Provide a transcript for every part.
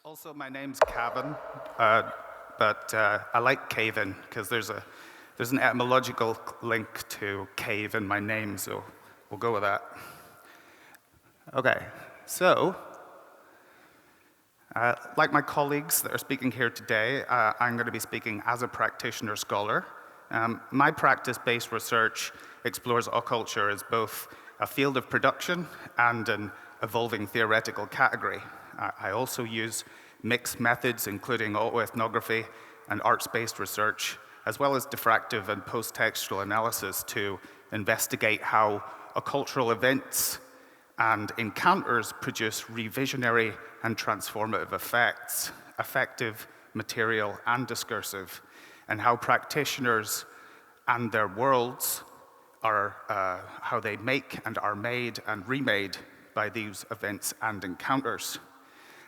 Also, my name's Cavan, but I like Cavan because there's an etymological link to cave in my name, so we'll go with that. Okay, so like my colleagues that are speaking here today, I'm going to be speaking as a practitioner scholar. My practice-based research explores occulture as both a field of production and an evolving theoretical category. I also use mixed methods, including autoethnography and arts-based research, as well as diffractive and post-textual analysis to investigate how occultural events and encounters produce revisionary and transformative effects, affective, material, and discursive, and how practitioners and their worlds are how they make and are made and remade by these events and encounters.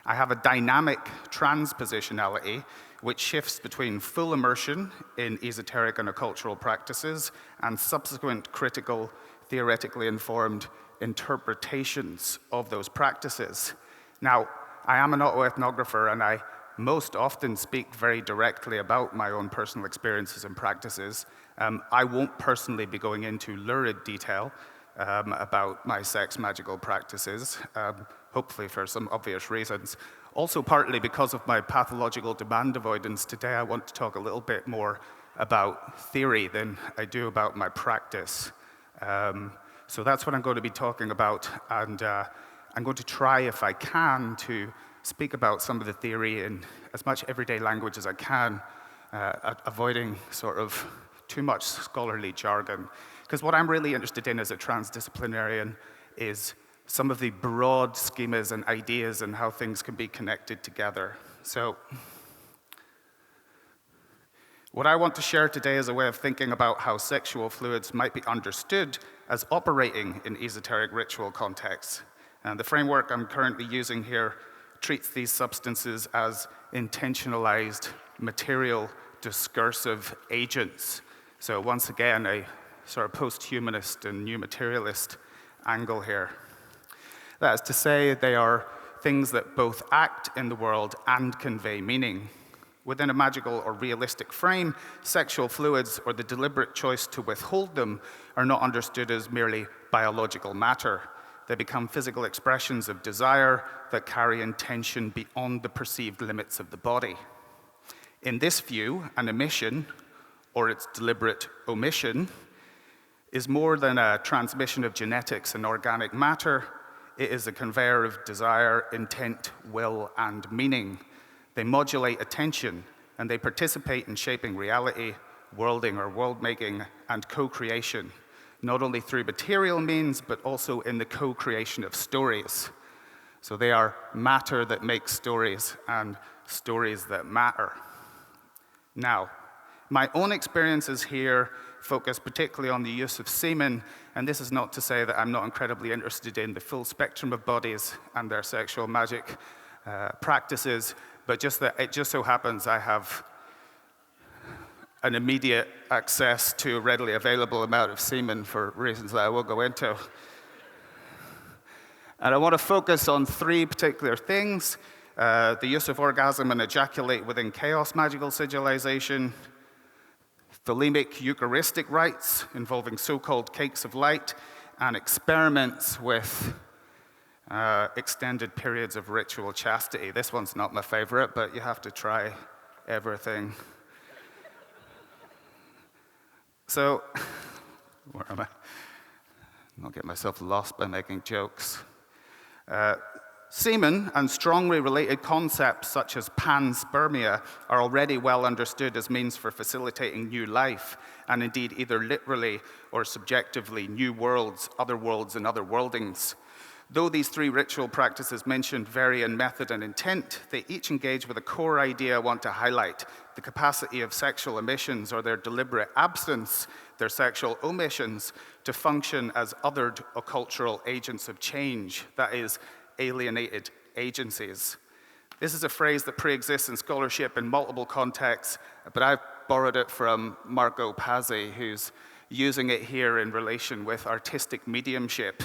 I have a dynamic transpositionality which shifts between full immersion in esoteric and occultural practices and subsequent critical, theoretically informed interpretations of those practices. Now, I am an autoethnographer, and I most often speak very directly about my own personal experiences and practices. I won't personally be going into lurid detail about my sex magical practices, hopefully for some obvious reasons. Also partly because of my pathological demand avoidance, today I want to talk a little bit more about theory than I do about my practice. So that's what I'm going to be talking about, and I'm going to try, if I can, to speak about some of the theory in as much everyday language as I can, avoiding sort of too much scholarly jargon. Because what I'm really interested in as a transdisciplinarian is some of the broad schemas and ideas and how things can be connected together. So what I want to share today is a way of thinking about how sexual fluids might be understood as operating in esoteric ritual contexts. And the framework I'm currently using here treats these substances as intentionalized, material, discursive agents. So once again, a sort of post-humanist and new materialist angle here. That is to say, they are things that both act in the world and convey meaning. Within a magical or realistic frame, sexual fluids, or the deliberate choice to withhold them, are not understood as merely biological matter. They become physical expressions of desire that carry intention beyond the perceived limits of the body. In this view, an emission, or its deliberate omission, is more than a transmission of genetics and organic matter. It is a conveyor of desire, intent, will, and meaning. They modulate attention, and they participate in shaping reality, worlding or world-making, and co-creation, not only through material means, but also in the co-creation of stories. So they are matter that makes stories, and stories that matter. Now, my own experiences here focus particularly on the use of semen, and this is not to say that I'm not incredibly interested in the full spectrum of bodies and their sexual magic practices, but just that it just so happens I have an immediate access to a readily available amount of semen for reasons that I won't go into. And I want to focus on three particular things: the use of orgasm and ejaculate within chaos magical sigilization, Thelemic Eucharistic rites involving so-called cakes of light, and experiments with extended periods of ritual chastity. This one's not my favorite, but you have to try everything. So, where am I? I'll get myself lost by making jokes. Semen and strongly related concepts such as panspermia are already well understood as means for facilitating new life, and indeed either literally or subjectively new worlds, and other worldings. Though these three ritual practices mentioned vary in method and intent, they each engage with a core idea I want to highlight: the capacity of sexual emissions, or their deliberate absence, their sexual omissions, to function as othered occultural agents of change, that is, alienated agencies. This is a phrase that pre-exists in scholarship in multiple contexts, but I've borrowed it from Marco Pazzi, who's using it here in relation with artistic mediumship,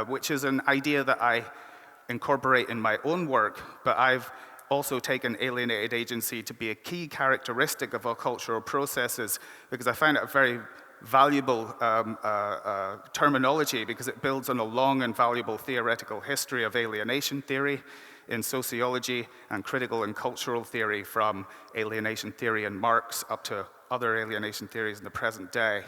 which is an idea that I incorporate in my own work, but I've also taken alienated agency to be a key characteristic of occultural processes because I find it a very valuable terminology because it builds on a long and valuable theoretical history of alienation theory in sociology and critical and cultural theory from alienation theory and Marx up to other alienation theories in the present day.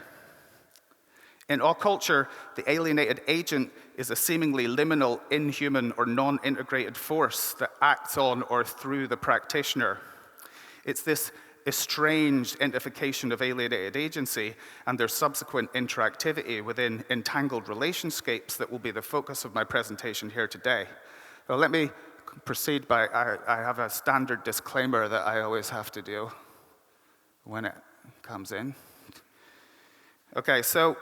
In occulture, the alienated agent is a seemingly liminal, inhuman, or non-integrated force that acts on or through the practitioner. It's this estranged identification of alienated agency and their subsequent interactivity within entangled relationscapes that will be the focus of my presentation here today. Well, let me proceed by, I have a standard disclaimer that I always have to do when it comes in. Okay, so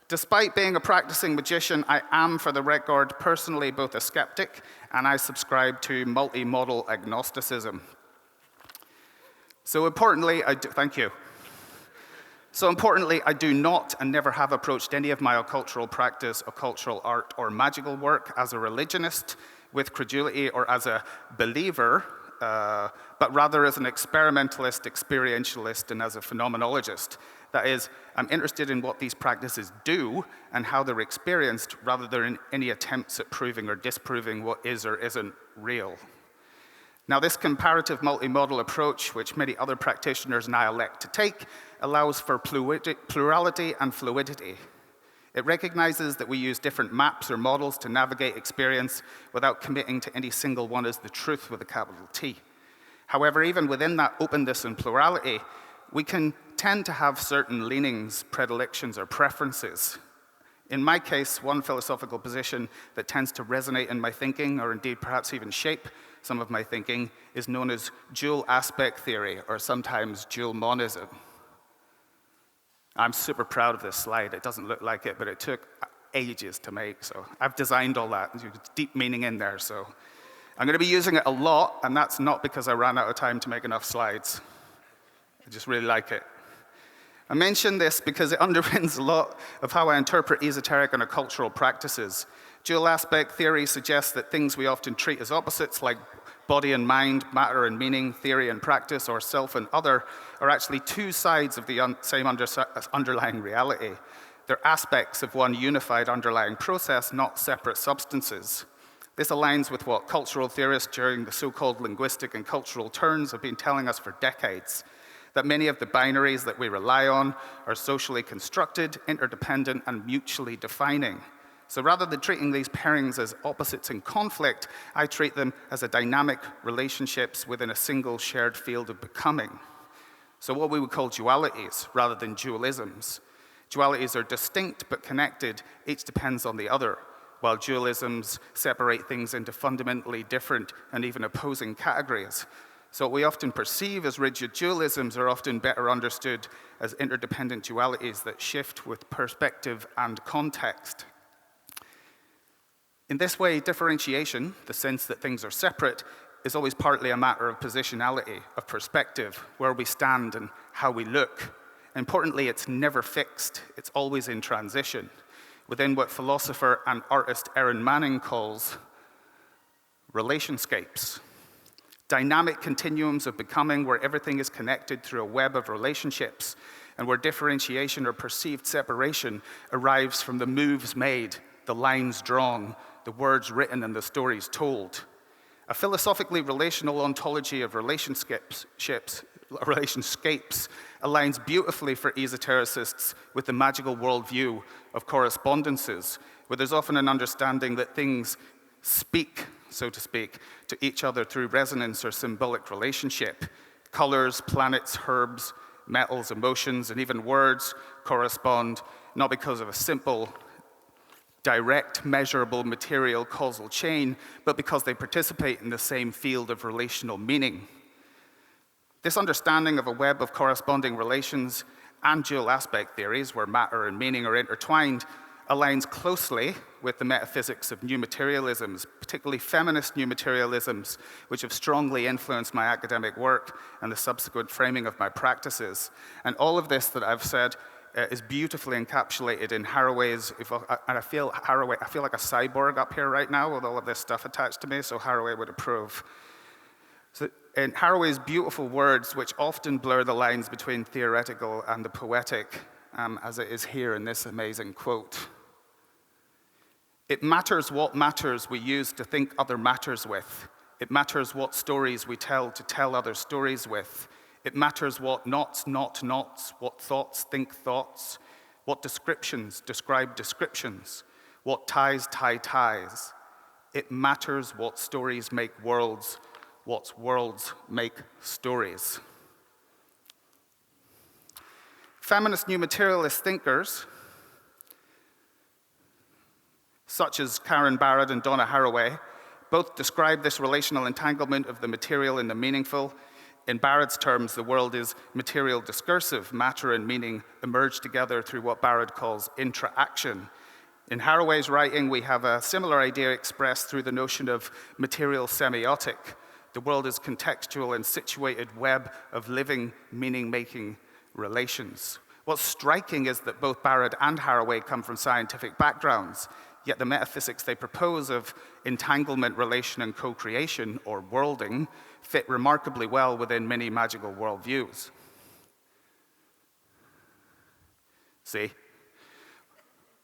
despite being a practicing magician, I am, for the record, personally both a skeptic and I subscribe to multi-model agnosticism. So importantly, thank you. So importantly, I do not and never have approached any of my occultural practice, occultural art, or magical work as a religionist with credulity or as a believer, but rather as an experimentalist, experientialist, and as a phenomenologist. That is, I'm interested in what these practices do and how they're experienced rather than in any attempts at proving or disproving what is or isn't real. Now, this comparative multi-model approach, which many other practitioners now elect to take, allows for plurality and fluidity. It recognizes that we use different maps or models to navigate experience without committing to any single one as the truth with a capital T. However, even within that openness and plurality, we can tend to have certain leanings, predilections, or preferences. In my case, one philosophical position that tends to resonate in my thinking, or indeed perhaps even shape some of my thinking, is known as dual aspect theory, or sometimes dual monism. I'm super proud of this slide. It doesn't look like it, but it took ages to make, so I've designed all that. There's deep meaning in there, so I'm going to be using it a lot, and that's not because I ran out of time to make enough slides. I just really like it. I mention this because it underpins a lot of how I interpret esoteric and occultural practices. Dual aspect theory suggests that things we often treat as opposites, like body and mind, matter and meaning, theory and practice, or self and other, are actually two sides of the same underlying reality. They're aspects of one unified underlying process, not separate substances. This aligns with what cultural theorists during the so-called linguistic and cultural turns have been telling us for decades, that many of the binaries that we rely on are socially constructed, interdependent, and mutually defining. So rather than treating these pairings as opposites in conflict, I treat them as a dynamic relationships within a single shared field of becoming. So what we would call dualities rather than dualisms. Dualities are distinct but connected, each depends on the other, while dualisms separate things into fundamentally different and even opposing categories. So what we often perceive as rigid dualisms are often better understood as interdependent dualities that shift with perspective and context. In this way, differentiation, the sense that things are separate, is always partly a matter of positionality, of perspective, where we stand and how we look. Importantly, it's never fixed, it's always in transition, within what philosopher and artist Erin Manning calls relationscapes. Dynamic continuums of becoming where everything is connected through a web of relationships and where differentiation or perceived separation arrives from the moves made, the lines drawn, the words written, and the stories told. A philosophically relational ontology of relationscapes aligns beautifully for esotericists with the magical worldview of correspondences, where there's often an understanding that things speak, so to speak, to each other through resonance or symbolic relationship. Colors, planets, herbs, metals, emotions, and even words correspond not because of a simple, direct, measurable, material causal chain, but because they participate in the same field of relational meaning. This understanding of a web of corresponding relations and dual aspect theories, where matter and meaning are intertwined, aligns closely with the metaphysics of new materialisms, particularly feminist new materialisms, which have strongly influenced my academic work and the subsequent framing of my practices. And all of this that I've said is beautifully encapsulated in Haraway's, and I feel like a cyborg up here right now with all of this stuff attached to me, so Haraway would approve. So in Haraway's beautiful words, which often blur the lines between theoretical and the poetic, as it is here in this amazing quote, "It matters what matters we use to think other matters with. It matters what stories we tell to tell other stories with. It matters what knots knot knots, what thoughts think thoughts, what descriptions describe descriptions, what ties tie ties. It matters what stories make worlds, what worlds make stories." Feminist new materialist thinkers, such as Karen Barrett and Donna Haraway, both describe this relational entanglement of the material and the meaningful. In Barrett's terms, the world is material discursive. Matter and meaning emerge together through what Barrett calls interaction. In Haraway's writing, we have a similar idea expressed through the notion of material semiotic. The world is contextual and situated web of living, meaning-making relations. What's striking is that both Barrett and Haraway come from scientific backgrounds, yet the metaphysics they propose of entanglement, relation, and co-creation, or worlding, fit remarkably well within many magical worldviews. See?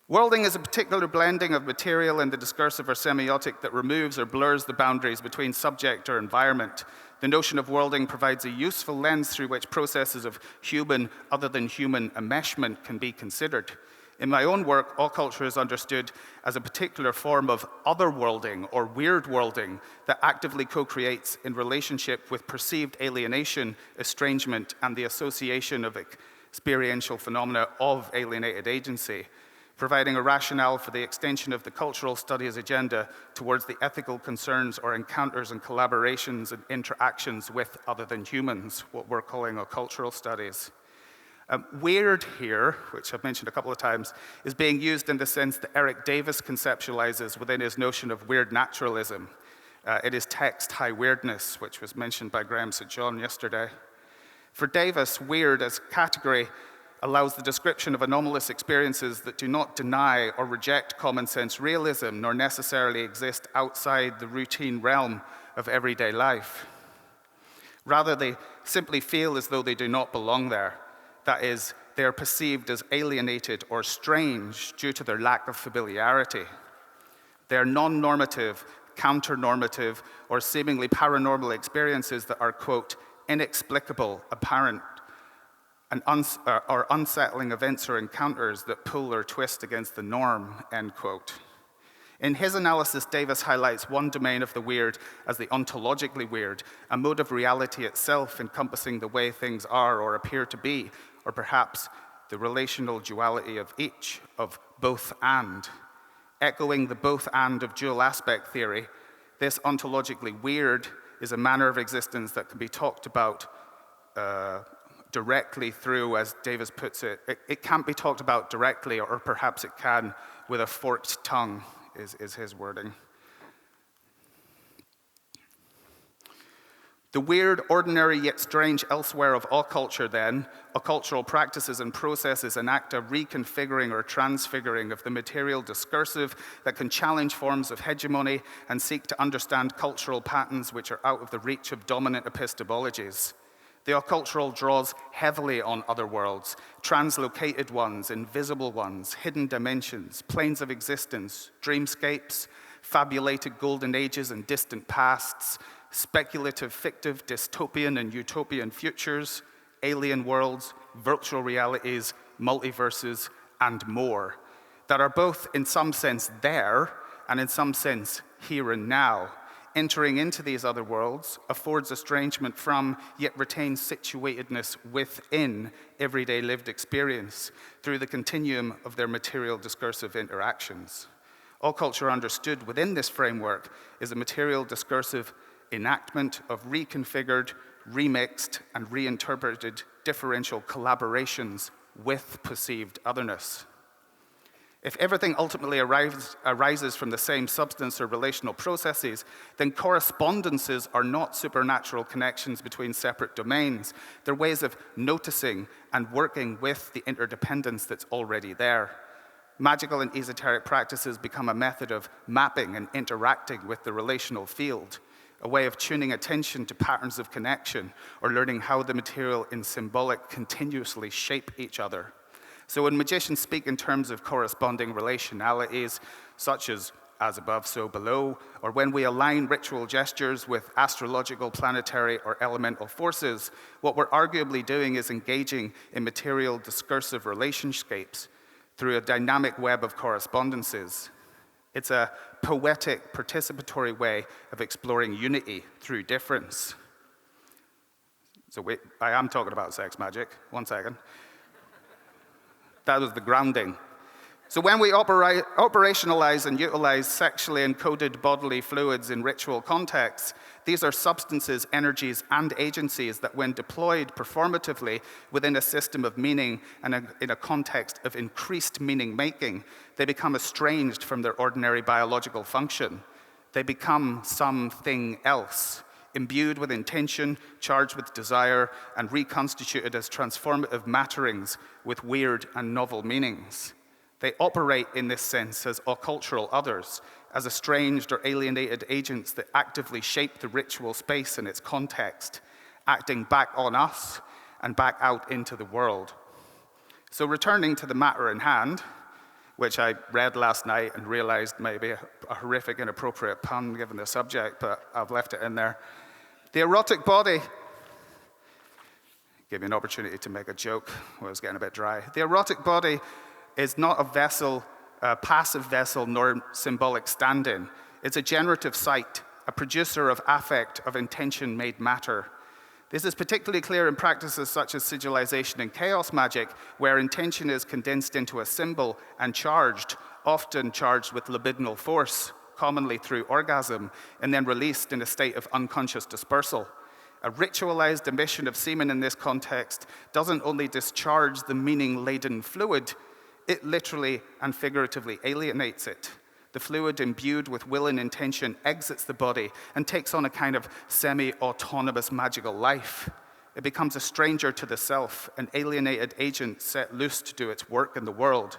Worlding is a particular blending of material and the discursive or semiotic that removes or blurs the boundaries between subject or environment. The notion of worlding provides a useful lens through which processes of human, other than human, enmeshment can be considered. In my own work, occulture is understood as a particular form of otherworlding or weird worlding that actively co-creates in relationship with perceived alienation, estrangement, and the association of experiential phenomena of alienated agency, providing a rationale for the extension of the cultural studies agenda towards the ethical concerns or encounters and collaborations and interactions with other than humans, what we're calling occultural studies. Weird here, which I've mentioned a couple of times, is being used in the sense that Eric Davis conceptualizes within his notion of weird naturalism. It is text high weirdness, which was mentioned by Graham St. John yesterday. For Davis, weird as category allows the description of anomalous experiences that do not deny or reject common sense realism, nor necessarily exist outside the routine realm of everyday life. Rather, they simply feel as though they do not belong there. That is, they are perceived as alienated or strange due to their lack of familiarity. They are non-normative, counter-normative, or seemingly paranormal experiences that are, quote, inexplicable, apparent, and or unsettling events or encounters that pull or twist against the norm, end quote. In his analysis, Davis highlights one domain of the weird as the ontologically weird, a mode of reality itself encompassing the way things are or appear to be, or perhaps the relational duality of each, of both and. Echoing the both and of dual aspect theory, this ontologically weird is a manner of existence that can be talked about directly through, as Davis puts it. It can't be talked about directly, or perhaps it can with a forked tongue, is his wording. The weird, ordinary, yet strange elsewhere of occulture, then, occultural practices and processes enact a reconfiguring or transfiguring of the material discursive that can challenge forms of hegemony and seek to understand cultural patterns which are out of the reach of dominant epistemologies. The occultural draws heavily on other worlds, translocated ones, invisible ones, hidden dimensions, planes of existence, dreamscapes, fabulated golden ages and distant pasts, speculative, fictive, dystopian and utopian futures, alien worlds, virtual realities, multiverses, and more, that are both in some sense there and in some sense here and now. Entering into these other worlds affords estrangement from, yet retains situatedness within everyday lived experience through the continuum of their material discursive interactions. Occulture understood within this framework is a material discursive enactment of reconfigured, remixed, and reinterpreted differential collaborations with perceived otherness. If everything ultimately arises from the same substance or relational processes, then correspondences are not supernatural connections between separate domains. They're ways of noticing and working with the interdependence that's already there. Magical and esoteric practices become a method of mapping and interacting with the relational field, a way of tuning attention to patterns of connection, or learning how the material and symbolic continuously shape each other. So when magicians speak in terms of corresponding relationalities, such as above, so below, or when we align ritual gestures with astrological, planetary, or elemental forces, what we're arguably doing is engaging in material discursive relationships through a dynamic web of correspondences. It's a poetic, participatory way of exploring unity through difference. So I am talking about sex magic. 1 second. That was the grounding. So when we operationalize and utilize sexually encoded bodily fluids in ritual contexts, these are substances, energies, and agencies that when deployed performatively within a system of meaning and in a context of increased meaning-making, they become estranged from their ordinary biological function. They become something else, imbued with intention, charged with desire, and reconstituted as transformative matterings with weird and novel meanings. They operate in this sense as occultural others, as estranged or alienated agents that actively shape the ritual space and its context, acting back on us and back out into the world. So returning to the matter in hand, which I read last night and realized may be a horrific, inappropriate pun given the subject, but I've left it in there. The erotic body, give me an opportunity to make a joke when I was getting a bit dry. The erotic body is not a vessel, a passive vessel, nor symbolic stand-in. It's a generative site, a producer of affect, of intention made matter. This is particularly clear in practices such as sigilisation and chaos magic, where intention is condensed into a symbol and charged, often charged with libidinal force, commonly through orgasm, and then released in a state of unconscious dispersal. A ritualized emission of semen in this context doesn't only discharge the meaning-laden fluid, it literally and figuratively alienates it. The fluid imbued with will and intention exits the body and takes on a kind of semi-autonomous magical life. It becomes a stranger to the self, an alienated agent set loose to do its work in the world.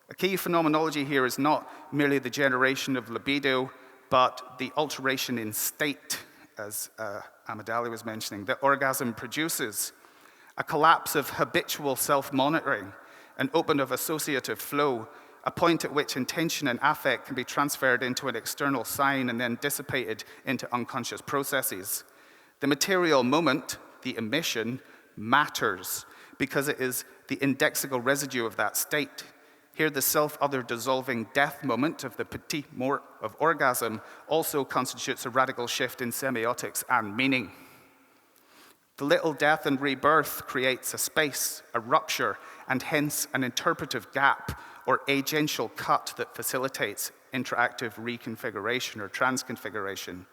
A key phenomenology here is not merely the generation of libido, but the alteration in state, as Amidali was mentioning, that orgasm produces. A collapse of habitual self-monitoring, an open of associative flow, a point at which intention and affect can be transferred into an external sign and then dissipated into unconscious processes. The material moment, the emission, matters because it is the indexical residue of that state. Here, the self-other dissolving death moment of the petit mort of orgasm also constitutes a radical shift in semiotics and meaning. The little death and rebirth creates a space, a rupture, and hence an interpretive gap or agential cut that facilitates interactive reconfiguration or transconfiguration.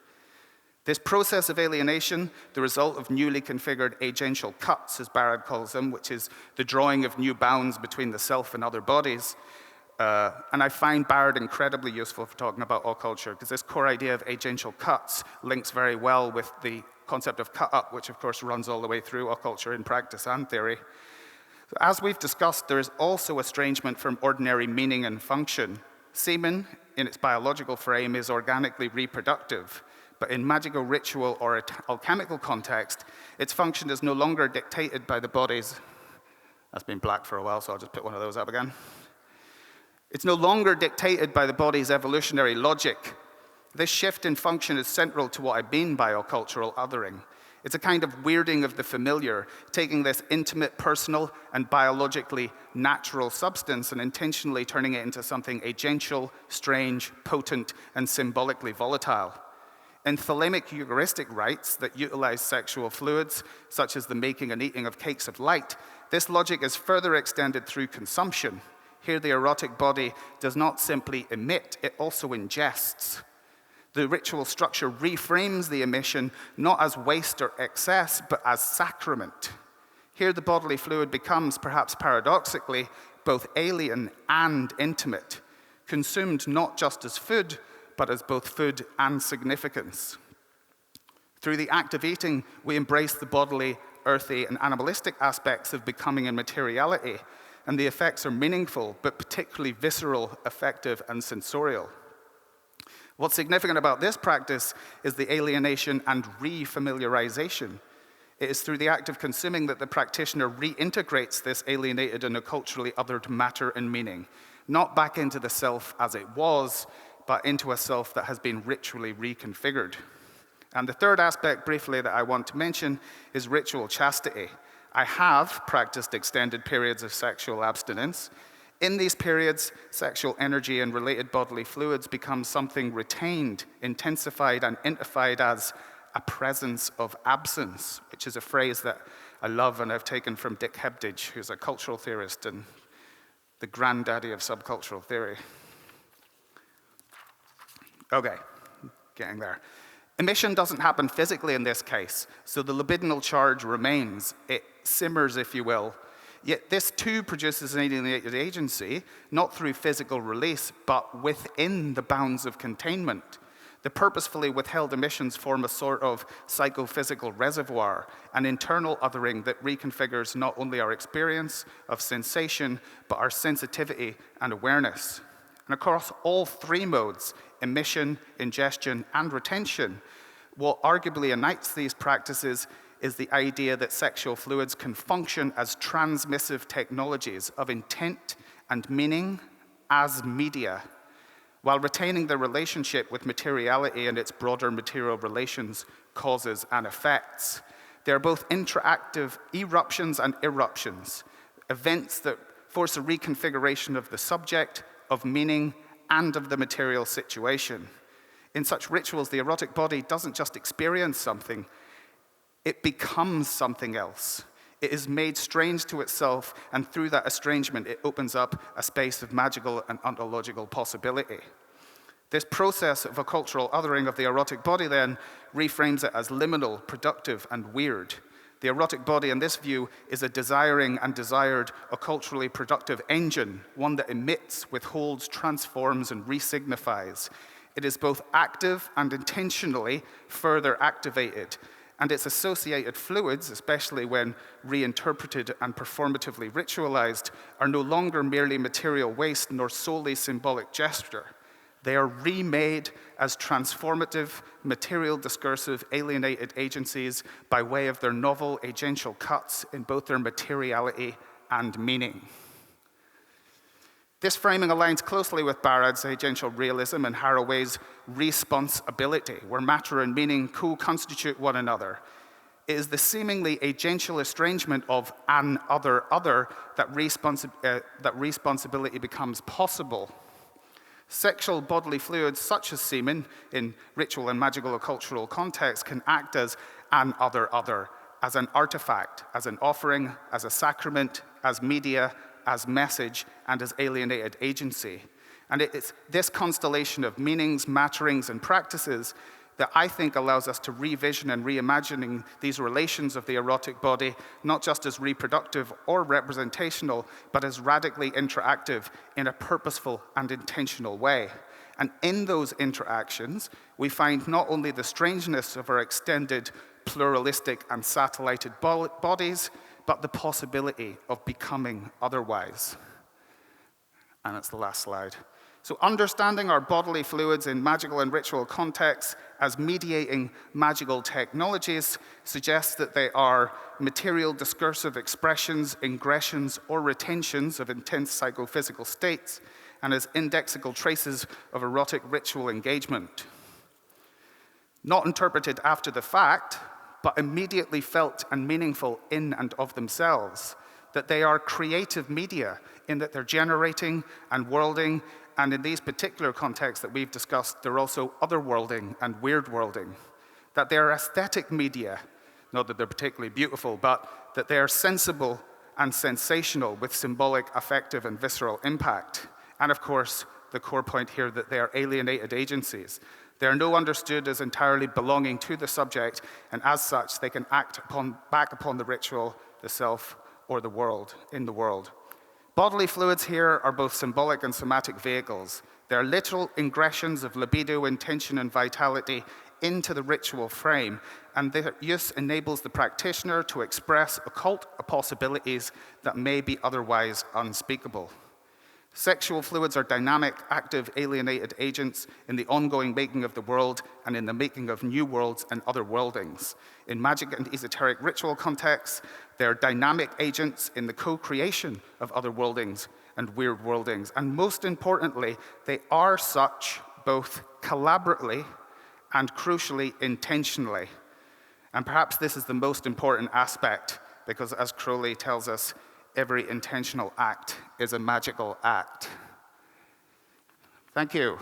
This process of alienation, the result of newly configured agential cuts, as Barrett calls them, which is the drawing of new bounds between the self and other bodies. And I find Barrett incredibly useful for talking about occulture, because this core idea of agential cuts links very well with the concept of cut-up, which of course runs all the way through occulture in practice and theory. So as we've discussed, there is also estrangement from ordinary meaning and function. Semen, in its biological frame, is organically reproductive, but in magical ritual or alchemical context, its function is no longer dictated by the body's, that's been black for a while, so I'll just put one of those up again. It's no longer dictated by the body's evolutionary logic. This shift in function is central to what I mean by occultural othering. It's a kind of weirding of the familiar, taking this intimate, personal, and biologically natural substance and intentionally turning it into something agential, strange, potent, and symbolically volatile. In Thelemic Eucharistic rites that utilize sexual fluids, such as the making and eating of cakes of light, this logic is further extended through consumption. Here, the erotic body does not simply emit, it also ingests. The ritual structure reframes the emission not as waste or excess, but as sacrament. Here, the bodily fluid becomes, perhaps paradoxically, both alien and intimate, consumed not just as food, but as both food and significance. Through the act of eating, we embrace the bodily, earthy, and animalistic aspects of becoming and materiality, and the effects are meaningful, but particularly visceral, affective, and sensorial. What's significant about this practice is the alienation and re-familiarization. It is through the act of consuming that the practitioner reintegrates this alienated and occulturally othered matter and meaning, not back into the self as it was, but into a self that has been ritually reconfigured. And the third aspect, briefly, that I want to mention is ritual chastity. I have practiced extended periods of sexual abstinence. In these periods, sexual energy and related bodily fluids become something retained, intensified, and identified as a presence of absence, which is a phrase that I love and I've taken from Dick Hebdige, who's a cultural theorist and the granddaddy of subcultural theory. Okay, getting there. Emission doesn't happen physically in this case, so the libidinal charge remains. It simmers, if you will. Yet this too produces an alienated agency, not through physical release, but within the bounds of containment. The purposefully withheld emissions form a sort of psychophysical reservoir, an internal othering that reconfigures not only our experience of sensation, but our sensitivity and awareness. And across all three modes, emission, ingestion, and retention, what arguably unites these practices is the idea that sexual fluids can function as transmissive technologies of intent and meaning as media, while retaining the relationship with materiality and its broader material relations, causes, and effects. They are both interactive eruptions and irruptions, events that force a reconfiguration of the subject, of meaning, and of the material situation. In such rituals, the erotic body doesn't just experience something, it becomes something else. It is made strange to itself, and through that estrangement, it opens up a space of magical and ontological possibility. This process of occultural othering of the erotic body then reframes it as liminal, productive, and weird. The erotic body in this view is a desiring and desired occulturally productive engine, one that emits, withholds, transforms, and resignifies. It is both active and intentionally further activated, and its associated fluids, especially when reinterpreted and performatively ritualized, are no longer merely material waste nor solely symbolic gesture. They are remade as transformative, material discursive, alienated agencies by way of their novel agential cuts in both their materiality and meaning. This framing aligns closely with Barrad's agential realism and Haraway's responsibility, where matter and meaning co-constitute one another. It is the seemingly agential estrangement of an other that responsibility becomes possible. Sexual bodily fluids such as semen in ritual and magical occultural contexts can act as an other, as an artifact, as an offering, as a sacrament, as media, as message, and as alienated agency. And it's this constellation of meanings, matterings, and practices that I think allows us to revision and reimagining these relations of the erotic body, not just as reproductive or representational, but as radically interactive in a purposeful and intentional way. And in those interactions, we find not only the strangeness of our extended, pluralistic, and satellited bodies, but the possibility of becoming otherwise. And it's the last slide. So understanding our bodily fluids in magical and ritual contexts as mediating magical technologies suggests that they are material discursive expressions, ingressions, or retentions of intense psychophysical states, and as indexical traces of erotic ritual engagement. Not interpreted after the fact, but immediately felt and meaningful in and of themselves, that they are creative media in that they're generating and worlding, and in these particular contexts that we've discussed, they're also otherworlding and weird worlding, that they're aesthetic media, not that they're particularly beautiful, but that they are sensible and sensational with symbolic, affective, and visceral impact. And of course, the core point here that they are alienated agencies. They are no understood as entirely belonging to the subject, and as such, they can act back upon the ritual, the self, or the world, in the world. Bodily fluids here are both symbolic and somatic vehicles. They are literal ingressions of libido, intention, and vitality into the ritual frame, and their use enables the practitioner to express occult possibilities that may be otherwise unspeakable. Sexual fluids are dynamic, active, alienated agents in the ongoing making of the world and in the making of new worlds and other worldings. In magic and esoteric ritual contexts, they're dynamic agents in the co-creation of other worldings and weird worldings. And most importantly, they are such both collaboratively and crucially intentionally. And perhaps this is the most important aspect, because as Crowley tells us, every intentional act is a magical act. Thank you.